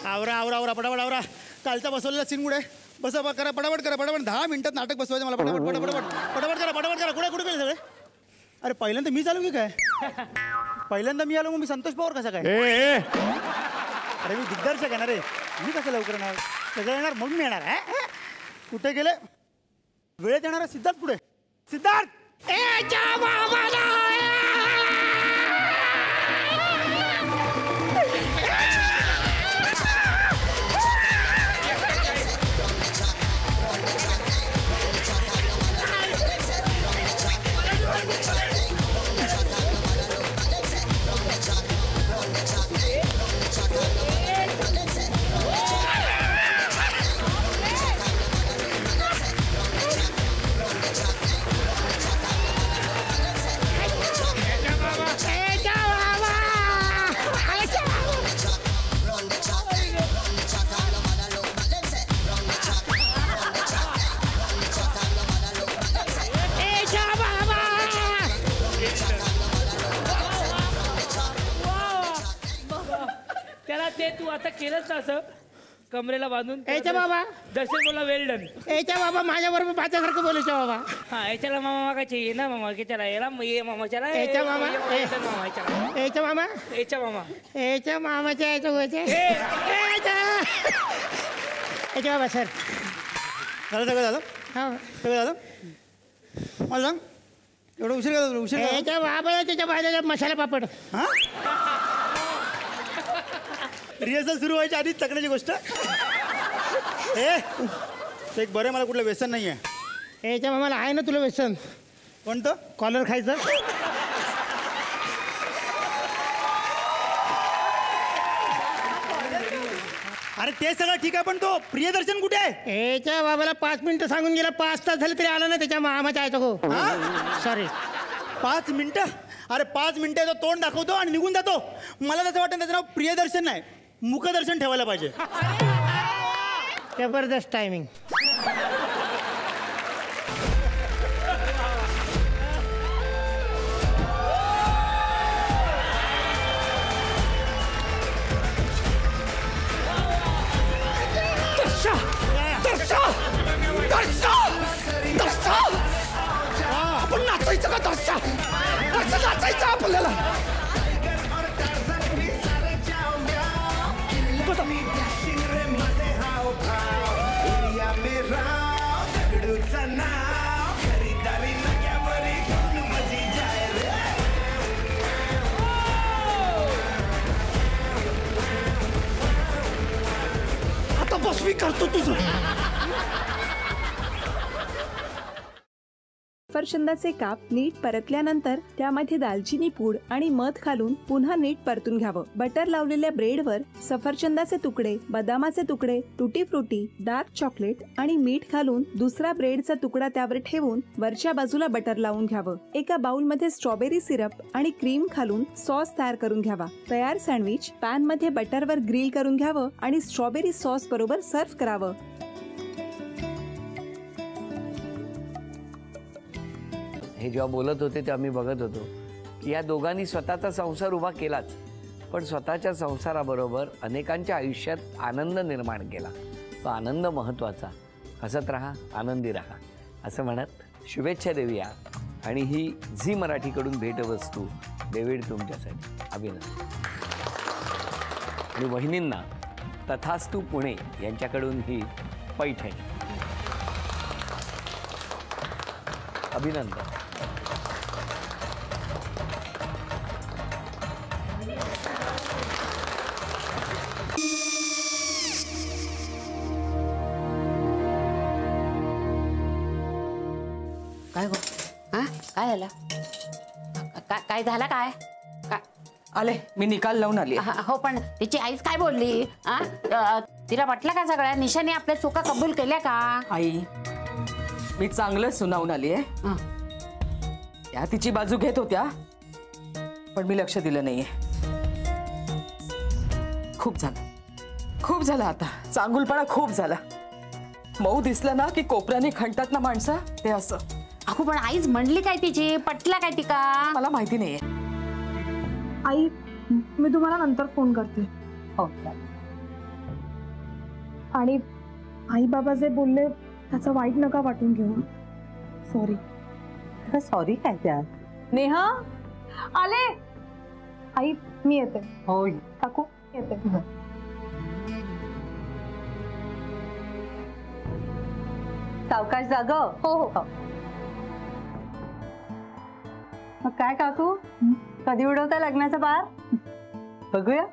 आवरा आवरा आवरा पटापट आवरा. कालचा बसवलेला सीन कुठे? बसा करा पटापट करा पटापट. 10 मिनिटात नाटक बसवायचं मला. पटापट पटापट पटापट करा पटापट करा. कुठे कुठे गेले सगळे? अरे पहिल्यांदा मी चालू की काय? पहिल्यांदा मी आलो मग मी संतोष पवार कसा काय? अरे मी दिग्दर्शक आहे ना रे. मी कसं लवकर येणार? सगळं येणार मग मी येणार. कुठे गेले? वेळेत येणार सिद्धार्थ पुढे. सिद्धार्थ ते तू आता केलंस ना असं कमरेला बांधून. याच्या बाबा दर्शन बोला वेल डन. याच्या बाबा माझ्या बरोबर बाच्यासारखं बोलायचं बाबा. हाँ याच्याला मामा मागायचे ये ना मामा के चला येला ये मामा चला याच्या मामा याच्या मामा याच्या मामा याच्या मामा याच्या मामाच्या याच्या गोचे याच्या बाबा सर. झालं सगळं झालं? हो सगळं झालं. मला सांग एवढं उशीर का? उशीर याच्या बाबा त्याच्या बाजूला मसाला पापड. हां रिहर्सल सुरू व्हायच्या आधीच चकण्याची गोष्ट. एक बरं मला कुठलं व्यसन नाही आहे. याच्या मामाला आहे ना तुला व्यसन. कोणतं? कॉलर खायचं. अरे ते सगळं ठीक आहे पण तो प्रियदर्शन कुठे आहे? याच्या बाबाला 5 मिनिटं सांगून गेला. 5 तास झाले तरी आला ना त्याच्या मामाच्या आयचं हो. सॉरी 5 मिनिटं? अरे 5 मिनिटं तो तोंड दाखवतो आणि निघून जातो. मला त्याचं वाटतं त्याचं नाव प्रियदर्शन नाही मुखदर्शन ठेवायला पाहिजे. जबरदस्त टायमिंग. आपण नाचायचं का? दर्शा नाचायचं आपल्याला. आता बस मी करतो तुझं. सफरचंदाचे काप नीट परतल्यानंतर त्यामध्ये दालचिनी पूड आणि मध घालून पुन्हा नीट परतून घ्यावं. बटर लावलेल्या ब्रेडवर सफरचंदाचे तुकडे, बदामाचे तुकडे, टुटी फ्रुटी, डार्क चॉकलेट आणि मीठ घालून दुसरा ब्रेडचा तुकडा त्यावर ठेवून वरच्या बाजूला बटर लावून घ्यावं. एका बाउलमध्ये स्ट्रॉबेरी सिरप आणि क्रीम घालून सॉस तयार करून घ्यावा. तयार सँडविच पॅन मध्ये बटरवर ग्रिल करून घ्यावं आणि स्ट्रॉबेरी सॉस बरोबर सर्व्ह करावं. हे जेव्हा बोलत होते तेव्हा मी बघत होतो की या दोघांनी स्वतःचा संसार उभा केलाच, पण स्वतःच्या संसाराबरोबर अनेकांच्या आयुष्यात आनंद निर्माण केला. तो आनंद महत्त्वाचा. हसत राहा, आनंदी राहा असं म्हणत शुभेच्छा देऊया. आणि ही झी मराठीकडून भेटवस्तू डेव्हिड तुमच्यासाठी. अभिनंदन. आणि वहिनींना तथास्तू पुणे यांच्याकडून ही पैठणी. अभिनंदन. काय गो? हा काय झालं? काय झालं? काय आले मी निकाल लावून आली. हो पण तिची आईच काय बोलली? तिला वाटलं का सगळ्या निशाने आपल्या चुका कबूल केल्या का? आई मी चांगलं सुनावून आली आहे. त्या तिची बाजू घेत होत्या पण मी लक्ष दिलं नाहीये. खूप झालं आता. चांगुलपणा खूप झाला. मऊ दिसलं ना की कोपऱ्याने खणतात ना माणसं, ते असं. अगो पण आईच म्हणली काय तिची, पटला काय तिका? मला माहिती नाहीये. आई मी तुम्हाला नंतर फोन करते. हो. आणि आई बाबा जे बोलले त्याचं वाईट नका वाटून घेऊ. सॉरी. सॉरी काय त्या? नेहा आले. आई मी येते. होय काकू येते. सावकाश जाग. हो हो. मग काय काकू, कधी उडवता लग्नाचा बार? बघूया.